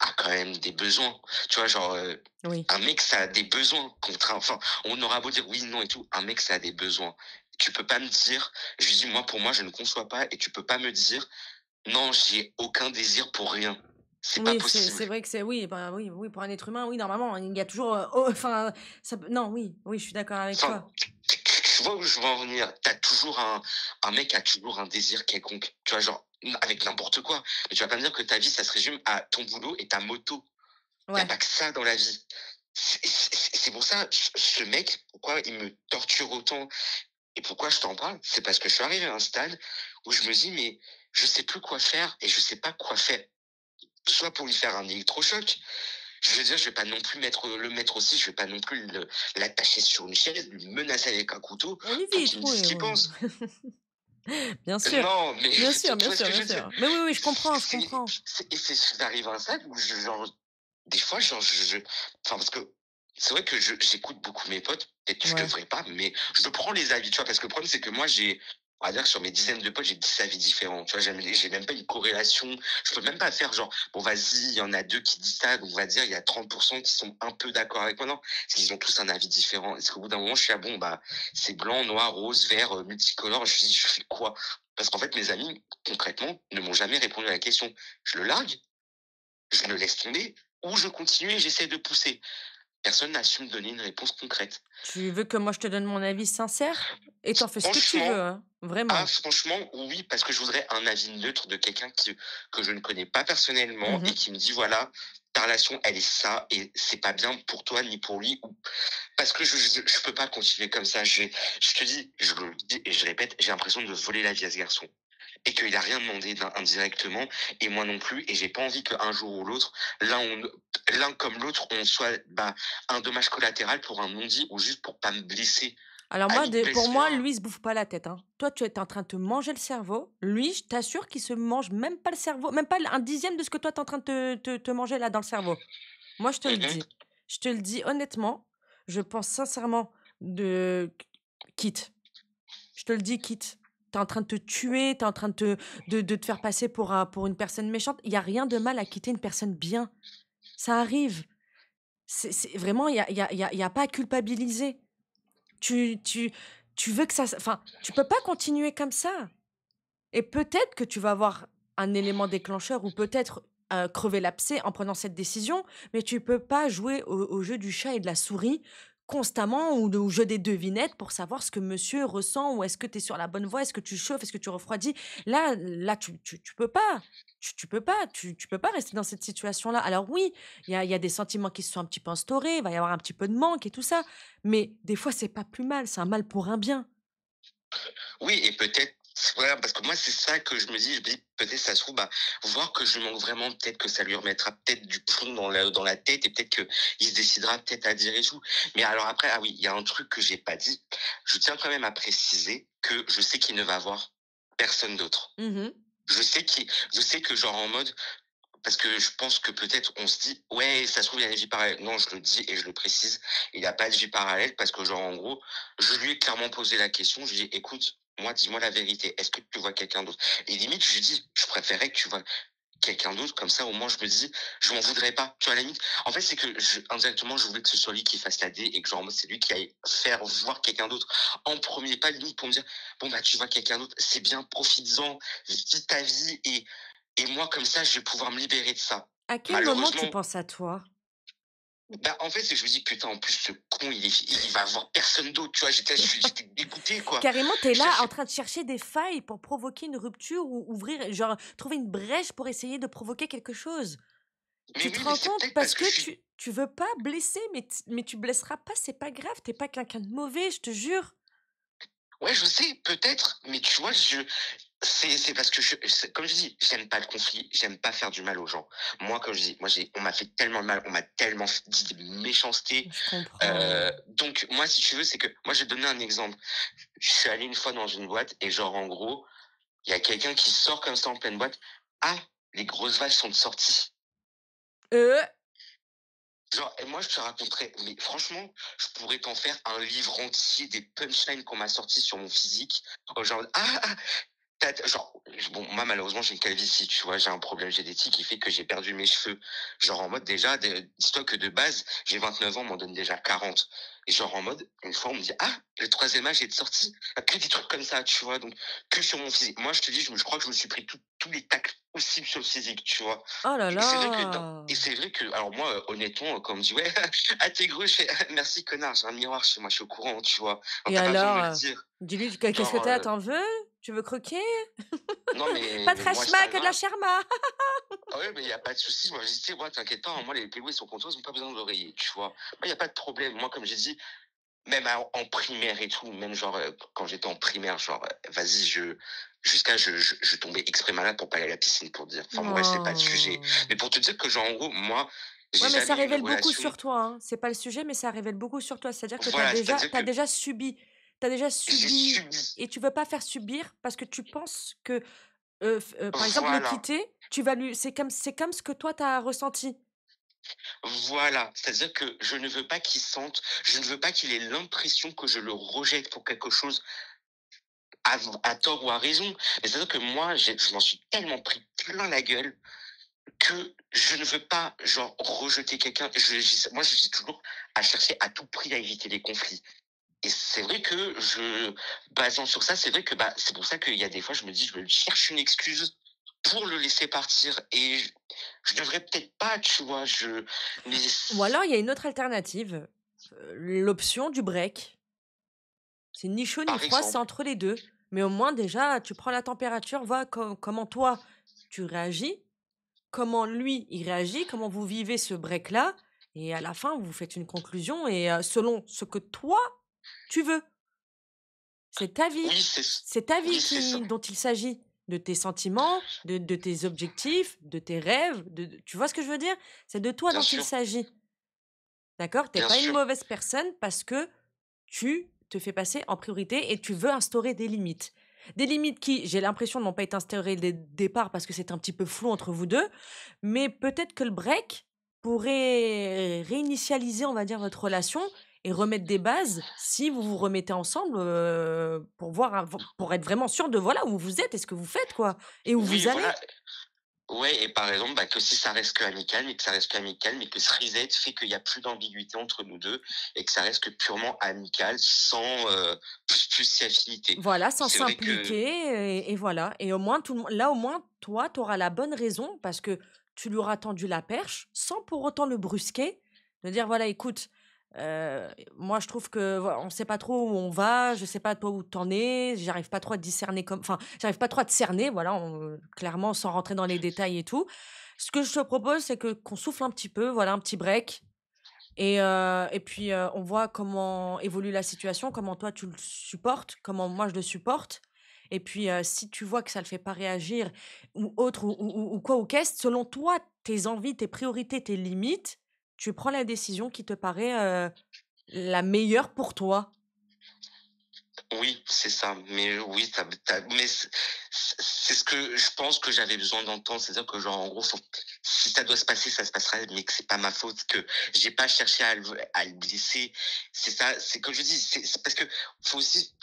a quand même des besoins. Tu vois, genre, Oui. un mec, ça a des besoins. Enfin, on aura beau dire oui, non et tout, un mec, ça a des besoins. Tu peux pas me dire, je lui dis, moi, pour moi, je ne conçois pas, et tu peux pas me dire, non, j'ai aucun désir pour rien. C'est pas Oui, possible. c'est vrai que c'est oui, bah, oui, oui, pour un être humain, oui, normalement, il y a toujours, oh, enfin, ça peut non, oui, oui, je suis d'accord avec Enfin, toi. tu vois où je veux en venir? Un mec a toujours un désir quelconque. Tu vois, genre, avec n'importe quoi. Mais tu vas pas me dire que ta vie, ça se résume à ton boulot et ta moto. Il y a Ouais. pas que ça dans la vie. C'est pour ça, ce mec, pourquoi il me torture autant et pourquoi je t'en parle, c'est parce que je suis arrivé à un stade où je me dis: «Mais je sais plus quoi faire et je sais pas quoi faire». Soit pour lui faire un électrochoc, je veux dire, je vais pas non plus le mettre aussi, je vais pas non plus l'attacher sur une chaise, lui menacer avec un couteau pour Allez-y, qu'il me dise ce qu'il oui. pense. Bien sûr, Non, mais bien tu sûr, bien vois ce sûr, que bien je veux dire? sûr. Mais oui, oui, je comprends, je C'est comprends. j'arrive à un stade où genre, des fois, genre, enfin, parce que c'est vrai que j'écoute beaucoup mes potes, peut-être que je Ouais. devrais pas, mais je prends les avis, tu vois? Parce que le problème, c'est que moi, on va dire que sur mes dizaines de potes, j'ai 10 avis différents, tu vois? J'ai même pas une corrélation. Je peux même pas faire genre, bon, vas-y, il y en a 2 qui disent ça, donc on va dire, il y a 30% qui sont un peu d'accord avec moi. Non, parce qu'ils ont tous un avis différent. Est-ce qu'au bout d'un moment, je suis là, bon, bah, c'est blanc, noir, rose, vert, multicolore. Je dis, je fais quoi? Parce qu'en fait, mes amis, concrètement, ne m'ont jamais répondu à la question. Je le largue, je le laisse tomber, ou je continue et j'essaie de pousser. Personne n'a su me donner une réponse concrète. Tu veux que moi je te donne mon avis sincère? Et tu en fais ce que tu veux, Franchement, hein, vraiment. franchement, oui, parce que je voudrais un avis neutre de quelqu'un que je ne connais pas personnellement Mmh et mh. qui me dit, voilà, ta relation, elle est ça, et c'est pas bien pour toi ni pour lui. Parce que je peux pas continuer comme ça. Je te dis, je le dis et je répète, j'ai l'impression de voler la vie à ce garçon. Et qu'il a rien demandé indirectement, et moi non plus. Et j'ai pas envie qu'un jour ou l'autre, l'un comme l'autre, on soit, bah, un dommage collatéral pour un non-dit, ou juste pour pas me blesser. Alors À la moi, limite, pour moi, blesse-moi. lui, il se bouffe pas la tête, hein. Toi, tu es en train de te manger le cerveau. Lui, je t'assure qu'il se mange même pas le cerveau, même pas un dixième de ce que toi, tu es en train de te manger là dans le cerveau. Moi, je te le Mhm. dis. Je te le dis honnêtement, je pense sincèrement de quitte. Je te le dis, quitte. Tu es en train de te tuer, tu es en train de te faire passer pour une personne méchante. Il y a rien de mal à quitter une personne bien. Ça arrive. C'est vraiment, il y a pas à culpabiliser. Tu tu tu veux que ça s enfin, tu peux pas continuer comme ça, et peut-être que tu vas avoir un élément déclencheur ou peut-être, crever l'abcès en prenant cette décision, mais tu peux pas jouer au jeu du chat et de la souris constamment, ou au jeu des devinettes pour savoir ce que monsieur ressent, ou est-ce que tu es sur la bonne voie, est-ce que tu chauffes, est-ce que tu refroidis? Là, tu peux pas. Tu peux pas, tu peux pas rester dans cette situation-là. Alors oui, il y a des sentiments qui se sont un petit peu instaurés, il va y avoir un petit peu de manque et tout ça, mais des fois, c'est pas plus mal, c'est un mal pour un bien. Oui, et peut-être, voilà, parce que moi, c'est ça que je me dis, peut-être, ça se trouve, bah, voir que je lui manque vraiment, peut-être que ça lui remettra peut-être du plomb dans la tête, et peut-être qu'il se décidera peut-être à dire et tout. Mais alors après, ah oui, il y a un truc que j'ai pas dit. Je tiens quand même à préciser que je sais qu'il ne va voir personne d'autre. Mmh. Je sais que genre en mode, parce que je pense que peut-être on se dit, ouais, ça se trouve, il y a une vie parallèle. Non, je le dis et je le précise, il n'y a pas de vie parallèle, parce que genre en gros, je lui ai clairement posé la question, je lui ai dit, écoute, moi, dis-moi la vérité, est-ce que tu vois quelqu'un d'autre? Et limite, je lui dis, je préférais que tu vois quelqu'un d'autre, comme ça, au moins, je me dis, je m'en voudrais pas. Tu vois, à la limite, en fait, c'est que indirectement, je voulais que ce soit lui qui fasse la D, et que genre, c'est lui qui aille faire voir quelqu'un d'autre en premier pas, limite pour me dire, bon, bah, tu vois quelqu'un d'autre, c'est bien, profites-en, vis ta vie, et moi, comme ça, je vais pouvoir me libérer de ça. À quel moment tu Malheureusement, penses à toi? bah, en fait, c'est que je me dis: «Putain, en plus, ce con, il va avoir personne d'autre», tu vois? J'étais dégoûté, quoi. Carrément, tu es J'étais là je en train de chercher des failles pour provoquer une rupture ou ouvrir, genre, trouver une brèche pour essayer de provoquer quelque chose. mais Tu te oui, mais rends c'est compte? peut-être Parce parce que que je suis tu veux pas blesser, mais tu blesseras pas, c'est pas grave, tu es pas quelqu'un de mauvais, je te jure. ouais, je sais, peut-être, mais tu vois, c'est parce que comme je dis, j'aime pas le conflit, j'aime pas faire du mal aux gens. Moi, comme je dis, on m'a fait tellement de mal, on m'a tellement dit des méchancetés, Je comprends. donc moi, si tu veux, c'est que moi, je vais te donner un exemple. Je suis allé une fois dans une boîte, et genre, en gros, il y a quelqu'un qui sort comme ça en pleine boîte: «Ah, les grosses vaches sont sorties». Heu, Genre, et moi, je te raconterais, mais franchement, je pourrais t'en faire un livre entier des punchlines qu'on m'a sortis sur mon physique. Genre, ah, ah, genre, bon, moi, malheureusement, j'ai une calvitie, tu vois? J'ai un problème génétique qui fait que j'ai perdu mes cheveux. Genre, en mode, déjà, dis-toi que de base, j'ai 29 ans, on m'en donne déjà 40. Et genre, en mode, une fois, on me dit: «Ah, le troisième âge est de sortie». Que des trucs comme ça, tu vois? Donc, que sur mon physique. Moi, je te dis, je crois que je me suis pris tous les tacles possibles sur le physique, tu vois? Oh là Et c'est vrai que dans là! et c'est vrai que alors moi, honnêtement, quand on me dit: «Ouais, ah, tu gros», je fais: «Merci connard, j'ai un miroir chez moi, je suis au courant», tu vois? Alors, Et tu pas besoin de alors, me le dire. dis-lui: Qu'est-ce que Genre, t'as? T'en veux? Tu veux croquer? non, Pas de mais moi, c'est rachma, pas que de la grave. sherma!» Ah ouais, mais il y a pas de souci. Moi, je dis: «Tu sais, moi, t'inquiète pas, hein, moi, les Playboys sont contents, ils ont pas besoin d'oreiller», tu vois? Moi, il y a pas de problème. Moi, comme j'ai dit, même en primaire et tout, même genre, quand j'étais en primaire, genre, vas-y, je tombais exprès malade pour pas aller à la piscine, pour dire. Enfin, bref, c'est pas le sujet. Oh! Mais pour te dire que genre, en gros, moi, Ouais, j'ai mais ça jamais eu une révèle beaucoup relation. sur toi, hein. C'est pas le sujet, mais ça révèle beaucoup sur toi. C'est-à-dire que Voilà, c'est-à-dire tu que déjà subi. Tu déjà j'ai subi subi. et tu veux pas faire subir parce que tu penses que, par exemple, le Voilà, quitter, tu vas lui c'est comme ce que toi tu as ressenti. voilà. C'est-à-dire que je ne veux pas qu'il ait l'impression que je le rejette pour quelque chose à tort ou à raison. Mais c'est-à-dire que moi, je m'en suis tellement pris plein la gueule que je ne veux pas, genre, rejeter quelqu'un. Moi, je suis toujours à chercher à tout prix à éviter les conflits. Et c'est vrai que basant sur ça, c'est vrai que, bah, c'est pour ça qu'il y a des fois, je me dis, je me cherche une excuse pour le laisser partir. Et je devrais peut-être pas, tu vois, mais, Ou alors il y a une autre alternative, l'option du break. C'est ni chaud ni par froid, c'est exemple, entre les 2. Mais au moins déjà, tu prends la température, vois comment toi tu réagis, comment lui il réagit, comment vous vivez ce break-là et à la fin vous faites une conclusion et selon ce que toi tu veux. C'est ta vie. oui, C'est ta vie oui, c'est ça, dont il s'agit, de tes sentiments, de tes objectifs, de tes rêves, tu vois ce que je veux dire? C'est de toi bien dont il sûr, s'agit, d'accord? Tu es bien pas une sûr, mauvaise personne parce que tu te fais passer en priorité et tu veux instaurer des limites. Des limites qui, j'ai l'impression, n'ont pas été instaurées dès le départ parce que c'est un petit peu flou entre vous 2, mais peut-être que le break pourrait réinitialiser, on va dire, votre relation et remettre des bases si vous vous remettez ensemble, pour voir pour être vraiment sûr de, voilà, où vous êtes et ce que vous faites, quoi, et où oui, vous allez. voilà. Ouais, et par exemple, bah, que si ça reste que amical, mais que ça reste que amical, mais que ce reset fait qu'il y a plus d'ambiguïté entre nous 2 et que ça reste que purement amical sans, plus si affinité. Voilà, sans C'est vrai que s'impliquer et voilà, et au moins tout le monde là, au moins, toi, tu auras la bonne raison parce que tu lui auras tendu la perche sans pour autant le brusquer. De dire: «Voilà, écoute, moi, je trouve que, voi on sait pas trop où on va, je sais pas toi où t'en es, j'arrive pas trop à discerner j'arrive pas trop à te cerner», voilà, clairement, sans rentrer dans les détails et tout. Ce que je te propose, c'est que qu'on souffle un petit peu, voilà, un petit break, et puis, on voit comment évolue la situation, comment toi tu le supportes, comment moi je le supporte, et puis, si tu vois que ça le fait pas réagir ou autre ou quoi ou qu'est-ce, selon toi, tes envies, tes priorités, tes limites, tu prends la décision qui te paraît, la meilleure pour toi. oui, c'est ça, mais oui, mais c'est ce que je pense que j'avais besoin d'entendre. C'est-à-dire que genre, en gros, si ça doit se passer, ça se passera, mais que c'est pas ma faute, que j'ai pas cherché à le blesser. C'est ça, c'est comme je dis, c'est parce que faut aussi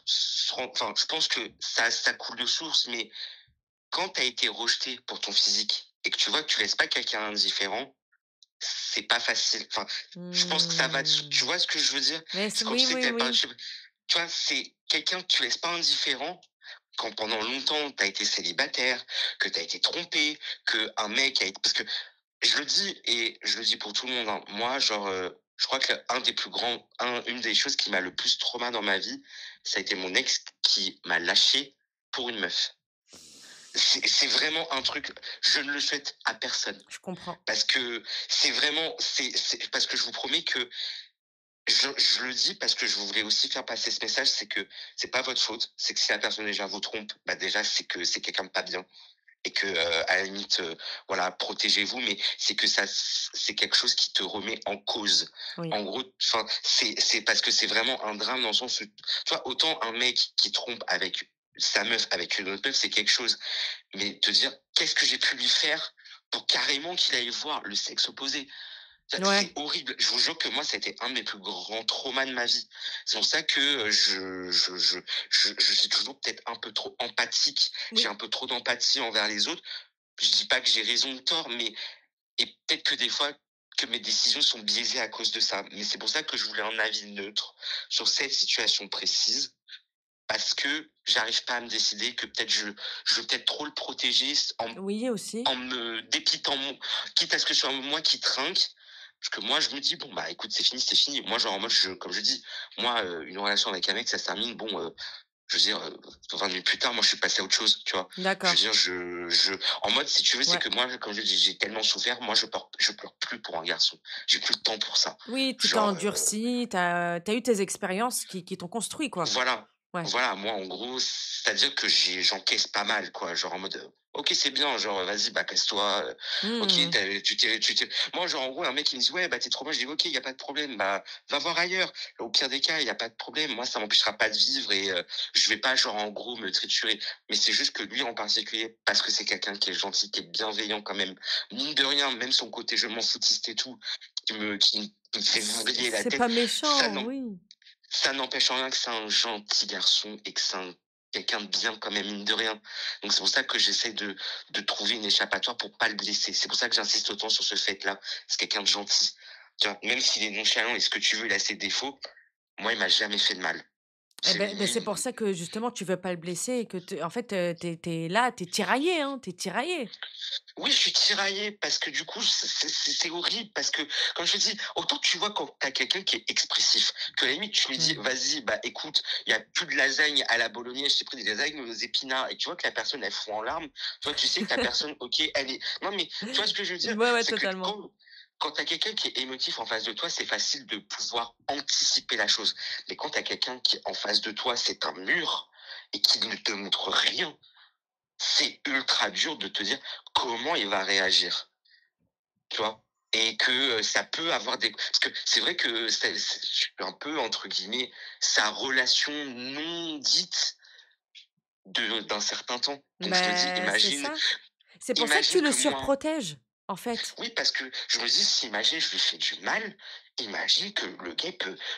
enfin, je pense que ça coule de source, mais quand tu as été rejeté pour ton physique et que tu vois que tu laisses pas quelqu'un indifférent, c'est pas facile. Enfin, je pense que ça va tu Mmh. vois ce que je veux dire? Mais C'est c comme tu oui, sais que oui, tu pas oui. tu vois, c'est quelqu'un que tu laisses pas indifférent quand pendant longtemps tu as été célibataire, que tu as été trompé, que un mec a été parce que je le dis et je le dis pour tout le monde, hein, moi genre, je crois que une des choses qui m'a le plus trauma dans ma vie, ça a été mon ex qui m'a lâché pour une meuf. C'est vraiment un truc, je ne le souhaite à personne. Je comprends. Parce que c'est vraiment, parce que je vous promets que je le dis parce que je voulais aussi faire passer ce message, c'est que c'est pas votre faute. C'est que si la personne déjà vous trompe, bah déjà c'est que c'est quelqu'un de pas bien et que à la limite, voilà, protégez-vous, mais c'est que ça, c'est quelque chose qui te remet en cause. Oui. En gros, enfin, c'est parce que c'est vraiment un drame dans le sens où, tu vois, autant un mec qui trompe avec sa meuf avec une autre meuf, c'est quelque chose, mais te dire qu'est-ce que j'ai pu lui faire pour carrément qu'il aille voir le sexe opposé. Ouais. C'est horrible. Je vous jure que moi, ça a été un de mes plus grands traumas de ma vie. C'est pour ça que, je suis toujours peut-être un peu trop empathique. J'ai Oui. un peu trop d'empathie envers les autres. Je dis pas que j'ai raison ou tort, mais et peut-être que des fois, que mes décisions sont biaisées à cause de ça. Mais c'est pour ça que je voulais un avis neutre sur cette situation précise, parce que j'arrive pas à me décider, que peut-être je veux peut-être trop le protéger Oui aussi. en me dépitant, quitte à ce que ce soit moi qui trinque. Parce que moi, je me dis, bon, bah écoute, c'est fini, c'est fini. Moi, genre, moi, comme je dis, moi, une relation avec un mec, ça se termine, bon, je veux dire, 20 minutes plus tard, moi, je suis passé à autre chose, tu vois. Je veux D'accord. dire, en mode, si tu veux, c'est Ouais. que moi, comme je dis, j'ai tellement souffert, moi, je pleure plus pour un garçon. J'ai plus le temps pour ça. Oui, tu t'es Genre, endurci, tu as eu tes expériences qui t'ont construit, quoi. voilà. Ouais. Voilà, moi, en gros, c'est-à-dire que j'encaisse pas mal, quoi. Genre en mode, OK, c'est bien, genre, vas-y, bah, casse-toi, OK, Mmh. tu t'es moi, genre, en gros, un mec, il me dit: «Ouais, bah, t'es trop moche». Je dis: «OK, il y a pas de problème, bah, va voir ailleurs. Au pire des cas, il y a pas de problème. Moi, ça m'empêchera pas de vivre et je vais pas, genre, en gros, me triturer». Mais c'est juste que lui, en particulier, parce que c'est quelqu'un qui est gentil, qui est bienveillant quand même, mine de rien, même son côté «je m'en foutiste» et tout, qui me fait vriller la C'est tête, pas ça méchant, n'en oui. ça n'empêche en rien que c'est un gentil garçon et que c'est quelqu'un de bien quand même, mine de rien. Donc c'est pour ça que j'essaie de trouver une échappatoire pour pas le blesser. C'est pour ça que j'insiste autant sur ce fait-là. C'est quelqu'un de gentil. Tu vois, même s'il est nonchalant et ce que tu veux, il a ses défauts, moi, il m'a jamais fait de mal. Eh C'est ben, c'est pour lui, ça que justement tu veux pas le blesser et que en fait, tu là, tu es tiraillé, hein, tu es tiraillé. oui, je suis tiraillé parce que du coup, c'est horrible parce que, comme je te dis, autant tu vois quand tu as quelqu'un qui est expressif, que à la limite, tu lui dis, Ouais. vas-y, bah écoute, il y a plus de lasagne à la bolognaise, j'ai pris des lasagnes aux épinards, et tu vois que la personne, elle fond en larmes, toi, tu sais que la personne, ok, elle est... Non, mais tu vois ce que je veux dire? Ouais, ouais, C'est que totalement. quand tu as quelqu'un qui est émotif en face de toi, c'est facile de pouvoir anticiper la chose. Mais quand tu as quelqu'un qui, en face de toi, c'est un mur et qui ne te montre rien, c'est ultra dur de te dire comment il va réagir, tu vois? Et que, ça peut avoir des parce que c'est vrai que je suis un peu entre guillemets «sa relation non dite de d'un certain temps». Donc je me dis: Ben c'est ça. C'est pour ça que tu imagine le que moi surprotèges, en fait. oui, parce que je me dis: «Si imagine je lui fais du mal, imagine que le gars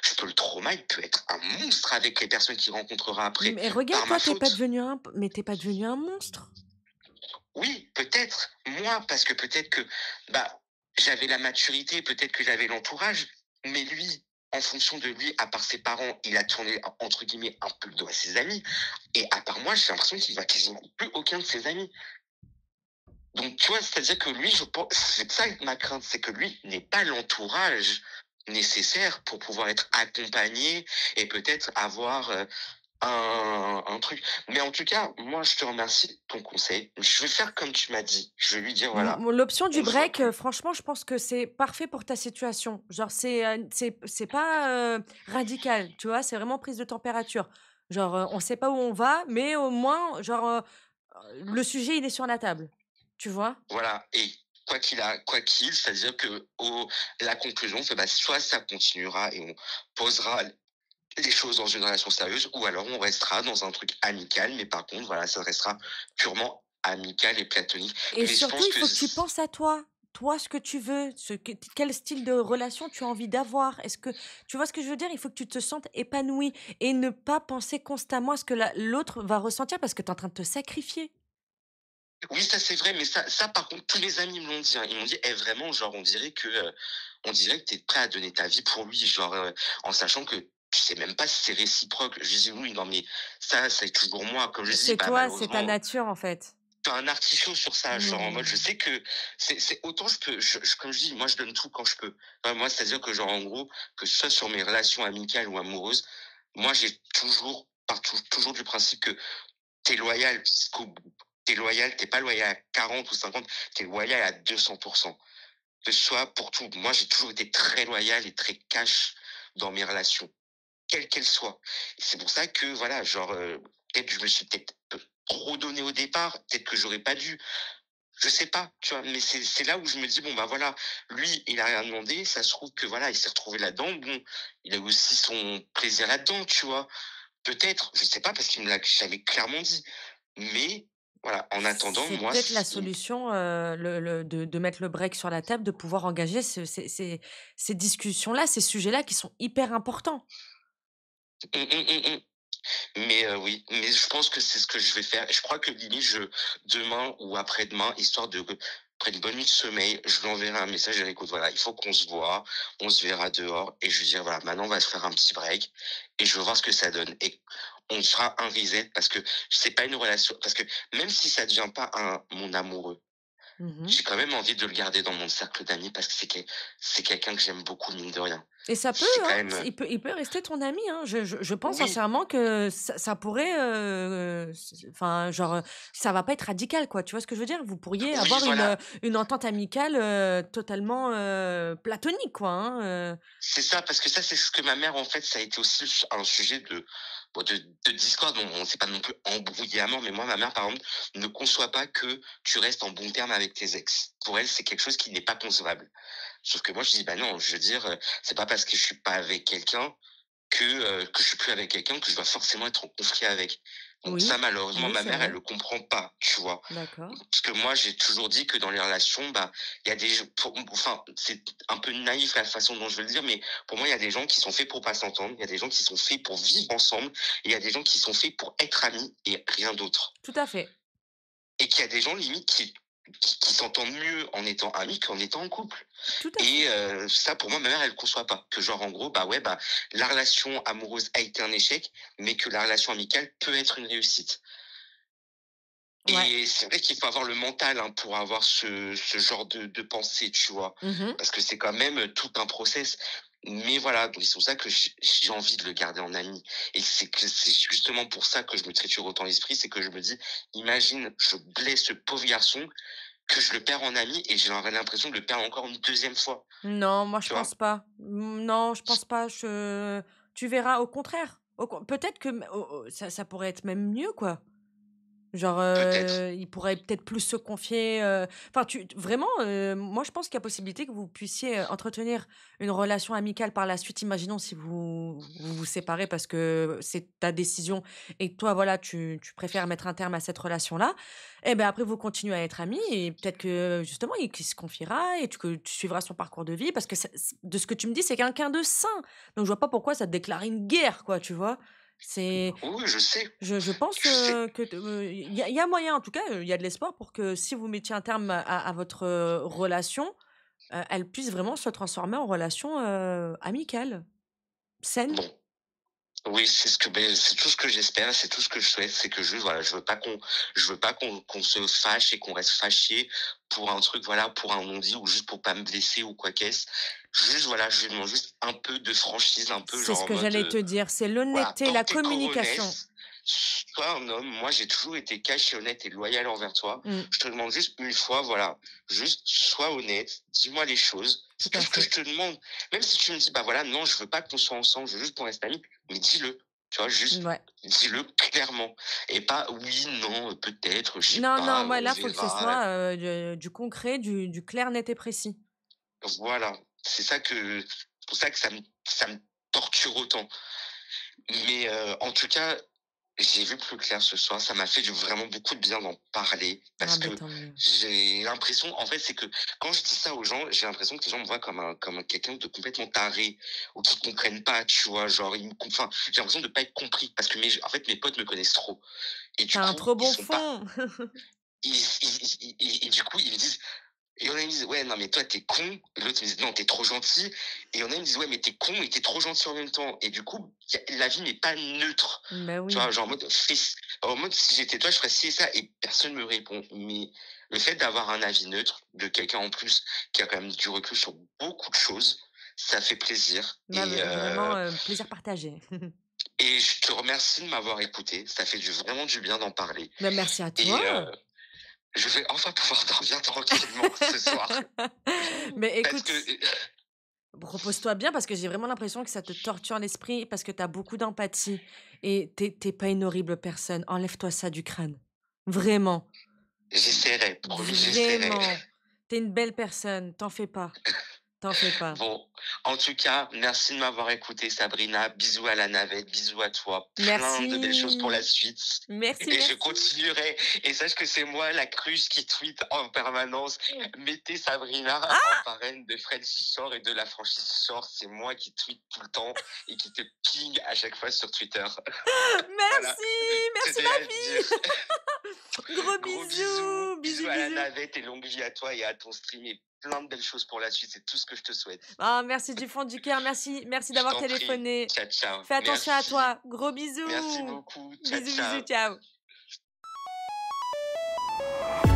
je peux le trauma, il peut être un monstre avec les personnes qu'il rencontrera après, Mais regarde, par ma toi, t'es pas faute». devenu un mais tu pas devenu un monstre. Oui, peut-être, moi, parce que peut-être que, bah, j'avais la maturité, peut-être que j'avais l'entourage, mais lui, en fonction de lui, à part ses parents, il a tourné, entre guillemets, un peu le dos à ses amis. Et à part moi, j'ai l'impression qu'il voit quasiment plus aucun de ses amis. Donc, tu vois, c'est-à-dire que lui, je pense, c'est ça ma crainte, c'est que lui n'est pas l'entourage nécessaire pour pouvoir être accompagné et peut-être avoir un truc. Mais en tout cas, moi, je te remercie de ton conseil. Je vais faire comme tu m'as dit. Je vais lui dire, voilà, L'option du on se voit break, plus. franchement, je pense que c'est parfait pour ta situation. Genre, c'est pas, radical, tu vois? C'est vraiment prise de température. Genre, on sait pas où on va, mais au moins, genre, le sujet, il est sur la table. Tu vois? Voilà. Et quoi qu'il, c'est-à-dire que la conclusion, c'est bah, soit ça continuera et on posera les choses dans une relation sérieuse, ou alors on restera dans un truc amical, mais par contre, voilà, ça restera purement amical et platonique. Et Mais je surtout, pense il que faut que tu penses à toi. Toi, ce que tu veux, quel style de relation tu as envie d'avoir. Est-ce que tu vois ce que je veux dire? Il faut que tu te sentes épanoui et ne pas penser constamment à ce que l'autre va ressentir parce que tu es en train de te sacrifier. oui, ça c'est vrai, mais ça par contre, tous mes amis me l'ont dit, hein. Ils m'ont dit: «Eh vraiment, genre, on dirait que tu es prêt à donner ta vie pour lui», genre, en sachant que tu sais même pas si c'est réciproque. Je dis: «Oui, non, mais ça, c'est toujours moi». Comme je dis, C'est bah, toi, c'est ta malheureusement, nature, en fait. tu as un artichaut sur ça, genre, en mode, je Mmh. sais que c'est autant comme je dis, moi, je donne tout quand je peux. Enfin, moi, c'est-à-dire que, genre, en gros, que ce soit sur mes relations amicales ou amoureuses, moi, j'ai toujours toujours du principe que tu es loyal jusqu'au bout. Tu es loyal, tu pas loyal à 40 ou 50, tu es loyal à 200. Que ce soit pour tout. Moi, j'ai toujours été très loyal et très cash dans mes relations, quelles qu'elles soient. Et c'est pour ça que, voilà, genre, peut-être je me suis peut-être trop donné au départ, peut-être que j'aurais pas dû. Je sais pas, tu vois? Mais c'est là où je me dis: «Bon, bah, voilà, lui, il a rien demandé, ça se trouve que, voilà, il s'est retrouvé là-dedans. Bon, il a aussi son plaisir là-dedans», tu vois? Peut-être, je sais pas parce qu'il me l'a jamais clairement dit. Mais Voilà, en attendant, C'est moi, peut-être la si solution, de mettre le break sur la table, de pouvoir engager ces discussions-là, ces sujets-là qui sont hyper importants. mmh, mmh, mmh, mmh. Mais oui, mais je pense que c'est ce que je vais faire. Je crois que limite, demain ou après-demain, histoire de après une bonne nuit de sommeil, je lui enverrai un message, je lui dirai: «Écoute, voilà, il faut qu'on se voit, on se verra dehors» et je lui dirai: «Voilà, maintenant on va se faire un petit break et je veux voir ce que ça donne» et on fera un reset parce que c'est pas une relation parce que même si ça devient pas mon amoureux, Mmh. j'ai quand même envie de le garder dans mon cercle d'amis parce que c'est quelqu'un que j'aime beaucoup, mine de rien. Et ça peut, C'est quand hein, même, il peut rester ton ami, hein. Je pense oui, sincèrement que ça pourrait, enfin, genre, ça va pas être radical, quoi. Tu vois ce que je veux dire? Vous pourriez oui, avoir voilà. une entente amicale, totalement, platonique, quoi, hein. C'est ça, parce que ça, c'est ce que ma mère, en fait, ça a été aussi un sujet de discorde. Bon, on s'est pas non plus embrouillé à mort, mais moi, ma mère, par exemple, ne conçoit pas que tu restes en bon terme avec tes ex. Pour elle, c'est quelque chose qui n'est pas concevable. Sauf que moi, je dis, bah non, je veux dire, c'est pas parce que je suis pas avec quelqu'un que je suis plus avec quelqu'un que je dois forcément être en conflit avec. Donc ça, Oui, malheureusement, oui, ma c'est mère, elle vrai. le comprend pas, tu vois. D'accord. Parce que moi, j'ai toujours dit que dans les relations, bah, il y a enfin, c'est un peu naïf la façon dont je veux le dire, mais pour moi, il y a des gens qui sont faits pour pas s'entendre, il y a des gens qui sont faits pour vivre ensemble, et il y a des gens qui sont faits pour être amis et rien d'autre. Tout à fait. Et qu'il y a des gens limite qui s'entendent mieux en étant amis qu'en étant en couple. Tout à fait. Et ça, pour moi, ma mère, elle conçoit pas. Que genre, en gros, bah ouais, bah, la relation amoureuse a été un échec, mais que la relation amicale peut être une réussite. Ouais. Et c'est vrai qu'il faut avoir le mental, hein, pour avoir ce genre de pensée, tu vois? Mmh. Parce que c'est quand même tout un process. Mais voilà, donc c'est pour ça que j'ai envie de le garder en ami. Et c'est justement pour ça que je me triture autant l'esprit, c'est que je me dis: «Imagine, je blesse ce pauvre garçon, que je le perds en ami et j'aurais l'impression de le perdre encore une deuxième fois». Non, moi je Tu vois? pense pas. Non, je pense pas. Tu verras, au contraire. Peut-être que ça pourrait être même mieux, quoi. Genre, Peut-être. il pourrait peut-être plus se confier, enfin vraiment, moi je pense qu'il y a possibilité que vous puissiez, entretenir une relation amicale par la suite. Imaginons si vous séparez parce que c'est ta décision et que toi voilà, tu préfères mettre un terme à cette relation-là. Et ben après vous continuez à être amis et peut-être que justement qu'il se confiera et que tu suivras son parcours de vie parce que de ce que tu me dis, c'est quelqu'un de sain. Donc je vois pas pourquoi ça te déclare une guerre, quoi, tu vois? C'est Oui, oui, je sais, je pense, je sais. que il y a moyen, en tout cas, il y a de l'espoir pour que si vous mettiez un terme à votre, relation, elle puisse vraiment se transformer en relation, amicale, saine. Bon. Oui, c'est tout ce que j'espère, c'est tout ce que je souhaite, c'est que juste, voilà, je veux pas qu'on se fâche et qu'on reste fâché pour un truc, voilà, pour un non-dit ou juste pour pas me blesser ou quoi qu'est-ce. Juste, voilà, je demande juste un peu de franchise, un peu C'est genre ce en que mode, j'allais te dire, c'est voilà, l'honnêteté, dans la tes communication. coronesses, sois un homme. Moi, j'ai toujours été cash et honnête et loyal envers toi. Mmh, Je te demande juste une fois, voilà, juste sois honnête, dis-moi les choses. tout C'est tout à ce que je fait. te demande. Même si tu me dis, bah voilà, non, je veux pas qu'on soit ensemble, je veux juste qu'on reste amis, mais dis-le. Tu vois, juste Ouais. dis-le clairement. Et pas oui, non, peut-être, je sais Non, non, pas, moi, on là, faut que ce verra. soit, du concret, du clair, net et précis. Voilà. C'est pour ça que ça me torture autant. Mais en tout cas, j'ai vu plus clair ce soir. Ça m'a fait vraiment beaucoup de bien d'en parler Ah parce ben que tant mieux. j'ai l'impression, en fait, c'est que quand je dis ça aux gens, j'ai l'impression que les gens me voient comme quelqu'un de complètement taré ou qui comprennent pas, tu vois. Genre, enfin, j'ai l'impression de pas être compris parce que en fait, mes potes me connaissent trop. Et Tu du un coup, trop ils bon sont pas, fond. et du coup, ils me disent, et il y en a, ils me disent: «Ouais, non, mais toi, t'es con». Et l'autre, il me dit: «Non, t'es trop gentil». Et il y en a, ils me disent: «Ouais, mais t'es con et t'es trop gentil en même temps». Et du coup, la vie n'est pas neutre. Ben Tu vois, oui. genre en mode, si j'étais toi, je ferais ci et ça, et personne me répond. Mais le fait d'avoir un avis neutre de quelqu'un en plus qui a quand même du recul sur beaucoup de choses, ça fait plaisir. Bah, vraiment, plaisir partagé. Et je te remercie de m'avoir écouté. Ça fait vraiment du bien d'en parler. Bah, merci à Et toi. je vais enfin pouvoir dormir tranquillement ce soir. Mais Parce que écoute, repose-toi bien parce que j'ai vraiment l'impression que ça te torture l'esprit parce que tu as beaucoup d'empathie et tu pas une horrible personne. Enlève-toi ça du crâne. Vraiment, j'essaierai, promis, j'essaierai. vraiment. Tu es une belle personne, t'en fais pas. T'en fais pas. Bon, en tout cas, merci de m'avoir écouté, Sabrina. Bisous à la navette, bisous à toi. Plein de belles choses pour la Merci. suite. Merci, Et je merci. continuerai. Et sache que c'est moi, la cruche, qui tweet en permanence. Mettez Sabrina Ah en parraine de Frenchy Shore et de la franchise Shore. C'est moi qui tweet tout le temps et qui te ping à chaque fois sur Twitter. Voilà, Merci c'était ma à le dire. fille. Gros Gros bisous, bisous bisous, à la bisous. navette et longue vie à toi et à ton stream et plein de belles choses pour la suite. C'est tout ce que je te souhaite. Ah, merci du fond du cœur, merci Je d'avoir t'en prie. téléphoné. Ciao, ciao. Fais attention à Merci. toi. Gros Merci bisous. beaucoup. Ciao, Bisous, bisous, ciao. ciao.